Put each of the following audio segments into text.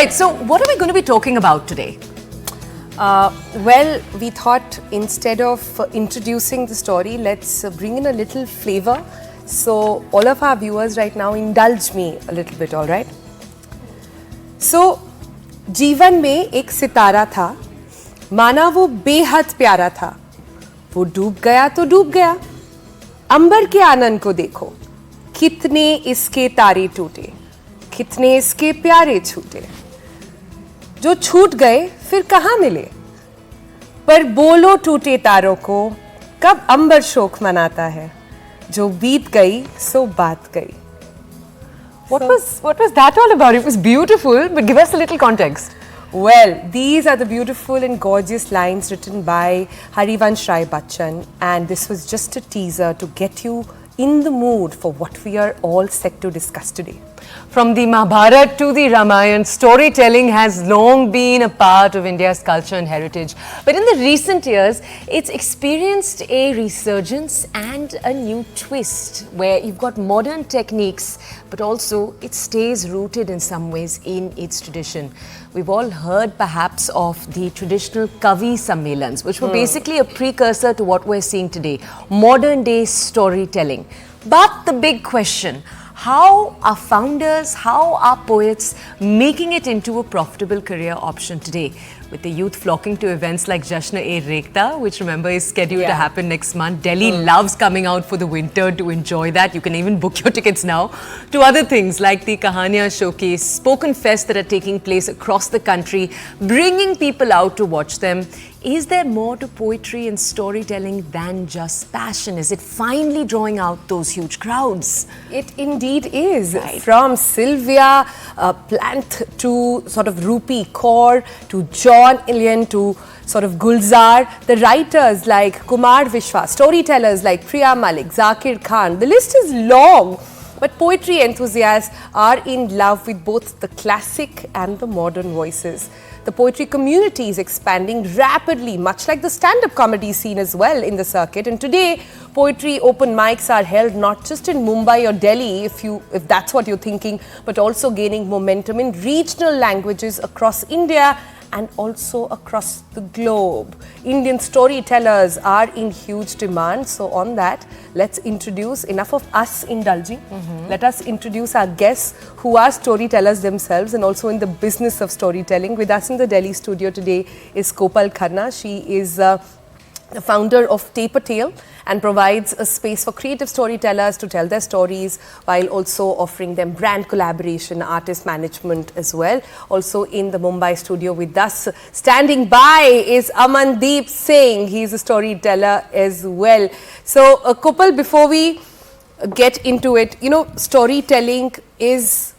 right, so what are we going to be talking about today? Well, we thought instead of introducing the story, let's bring in a little flavor. So all of our viewers right now, indulge me a little bit, all right? So, जीवन में एक सितारा था, माना वो बेहद प्यारा था, वो डूब गया तो डूब गया, अंबर के आनंद को देखो, कितने इसके तारे टूटे, कितने इसके प्यारे छूटे, जो छूट गए फिर कहाँ मिले, पर बोलो टूटे तारों को कब अंबर शोक मनाता है, जो बीत गई सो बात गई. What was that all about? It was beautiful, but give us a little context. Well, these are the beautiful and gorgeous lines written by Harivansh Rai Bachchan, and this was just a teaser to get you in the mood for what we are all set to discuss today. From the Mahabharat to the Ramayana, storytelling has long been a part of India's culture and heritage. But in the recent years, it's experienced a resurgence and a new twist where you've got modern techniques, but also it stays rooted in some ways in its tradition. We've all heard perhaps of the traditional Kavi Sammelans, which were basically a precursor to what we're seeing today, modern day storytelling. But the big question, how are founders, how are poets making it into a profitable career option today? With the youth flocking to events like Jashn-e-Rekhta, which remember is scheduled to happen next month. Delhi loves coming out for the winter to enjoy that. You can even book your tickets now. To other things like the Kahaniya Showcase, spoken fests that are taking place across the country, bringing people out to watch them. Is there more to poetry and storytelling than just passion? Is it finally drawing out those huge crowds? It indeed is. Right. From Sylvia Plath to sort of Rupi Kaur to John Ilian to sort of Gulzar, the writers like Kumar Vishwa, storytellers like Priya Malik, Zakir Khan, the list is long. But poetry enthusiasts are in love with both the classic and the modern voices. The poetry community is expanding rapidly, much like the stand-up comedy scene as well in the circuit. And today, poetry open mics are held not just in Mumbai or Delhi, if that's what you're thinking, but also gaining momentum in regional languages across India and also across the globe. Indian storytellers are in huge demand. So on that, let's introduce, enough of us indulging, let us introduce our guests who are storytellers themselves and also in the business of storytelling. With us in the Delhi studio today is Kopal Khanna. She is the founder of Tape a Tale and provides a space for creative storytellers to tell their stories while also offering them brand collaboration, artist management as well. Also in the Mumbai studio with us, standing by, is Amandeep Singh. He's a storyteller as well. So Kopal, before we get into it, you know, storytelling is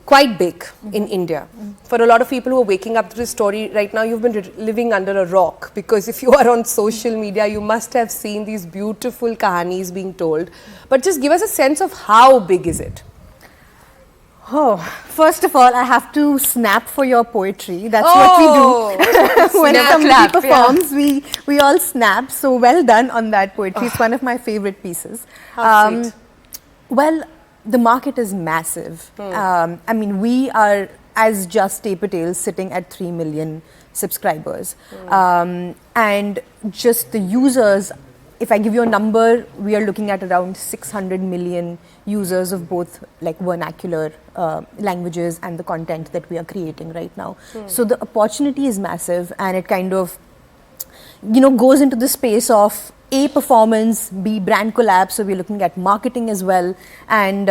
quite big in India. For a lot of people who are waking up to this story right now, you've been living under a rock, because if you are on social media, you must have seen these beautiful kahanis being told. But just give us a sense of how big is it? Oh, first of all, I have to snap for your poetry. That's what we do. When somebody performs, we all snap. So well done on that poetry. It's one of my favorite pieces. How sweet. Well, the market is massive. I mean, we are, as just Tape a Tale, sitting at 3 million subscribers. And just the users, if I give you a number, we are looking at around 600 million users of both like vernacular languages and the content that we are creating right now. So the opportunity is massive, and it kind of, you know, goes into the space of A, performance, B, brand collab. So we're looking at marketing as well. And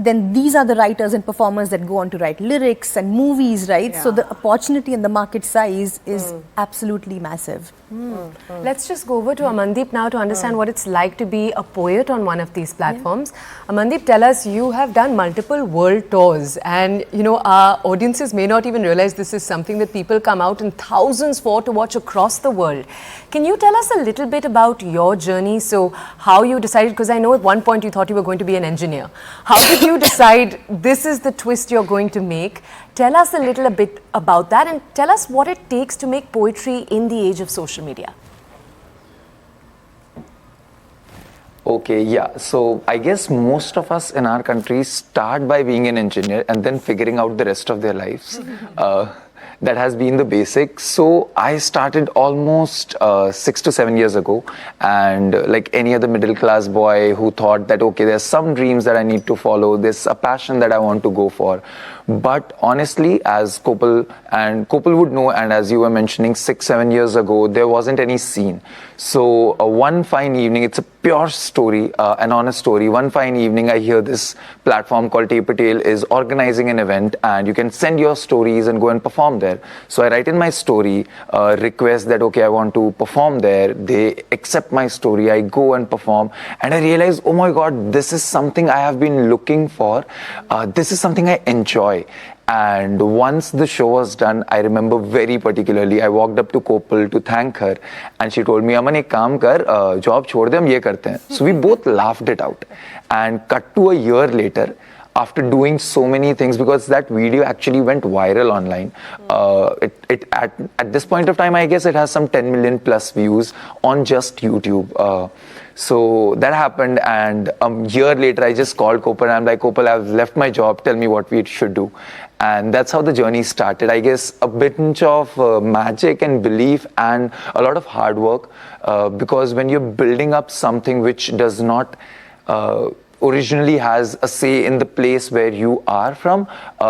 then these are the writers and performers that go on to write lyrics and movies, right? So the opportunity and the market size is absolutely massive. Let's just go over to Amandeep now to understand what it's like to be a poet on one of these platforms. Amandeep, tell us, you have done multiple world tours, and you know, our audiences may not even realize this is something that people come out in thousands for to watch across the world. Can you tell us a little bit about your journey? So how you decided, because I know at one point you thought you were going to be an engineer. How did you decide this is the twist you're going to make? Tell us a little bit about that, and tell us what it takes to make poetry in the age of social media. Okay, yeah. So I guess most of us in our country start by being an engineer and then figuring out the rest of their lives. That has been the basics. So I started almost 6 to 7 years ago, and like any other middle class boy who thought that okay, there's some dreams that I need to follow, there's a passion that I want to go for. But honestly, as Kopal would know, and as you were mentioning, 6, 7 years ago, there wasn't any scene. So one fine evening, it's a pure story, an honest story. One fine evening, I hear this platform called Tail is organizing an event, and you can send your stories and go and perform there. So I write in my story, request that okay, I want to perform there. They accept my story. I go and perform, and I realize, oh my God, this is something I have been looking for. This is something I enjoy. And once the show was done, I remember very particularly, I walked up to Kopal to thank her, and she told me, Aman, ek kaam kar, job chhod de, hum ye karte hain. So we both laughed it out. And cut to a year later, after doing so many things, because that video actually went viral online. At this point of time, I guess it has some 10 million plus views on just YouTube. So that happened, and a year later, I just called Kopal and I'm like, Kopal, I've left my job, tell me what we should do. And that's how the journey started. I guess a bit of magic and belief and a lot of hard work, because when you're building up something which does not originally has a say in the place where you are from,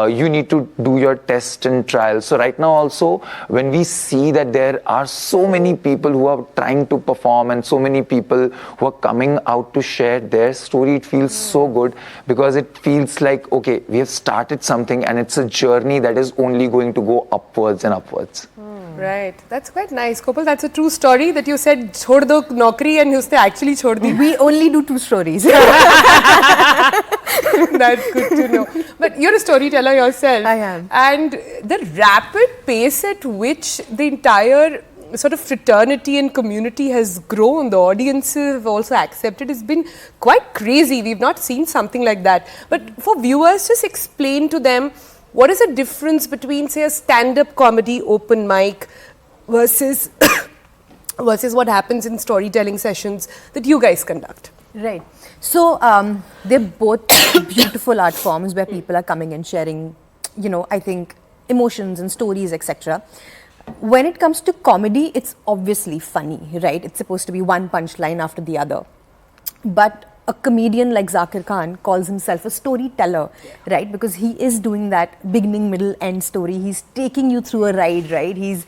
you need to do your test and trial. So right now also, when we see that there are so many people who are trying to perform and so many people who are coming out to share their story, it feels so good, because it feels like, okay, we have started something and it's a journey that is only going to go upwards and upwards. Right, that's quite nice. Kopal, that's a true story that you said, chhod do naukri, and usne actually chhod di. We only do 2 stories. That's good to know. But you're a storyteller yourself. I am. And the rapid pace at which the entire sort of fraternity and community has grown, the audiences have also accepted, has been quite crazy. We've not seen something like that. But for viewers, just explain to them, what is the difference between, say, a stand-up comedy open mic versus versus what happens in storytelling sessions that you guys conduct? Right. So they're both beautiful art forms where people are coming and sharing, you know, I think emotions and stories, etc. When it comes to comedy, it's obviously funny, right? It's supposed to be one punchline after the other. But a comedian like Zakir Khan calls himself a storyteller, right? Because he is doing that beginning, middle, end story. He's taking you through a ride, right? He's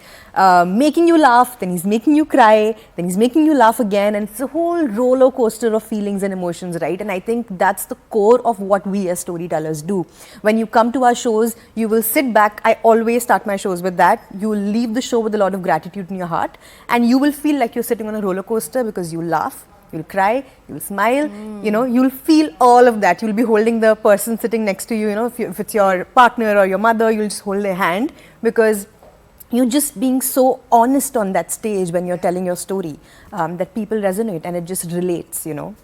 making you laugh, then he's making you cry, then he's making you laugh again. And it's a whole roller coaster of feelings and emotions, right? And I think that's the core of what we as storytellers do. When you come to our shows, you will sit back. I always start my shows with that. You will leave the show with a lot of gratitude in your heart. And you will feel like you're sitting on a roller coaster because you laugh. You'll cry, you'll smile, you know, you'll feel all of that. You'll be holding the person sitting next to you, you know, if it's your partner or your mother, you'll just hold their hand, because you're just being so honest on that stage when you're telling your story, that people resonate and it just relates, you know.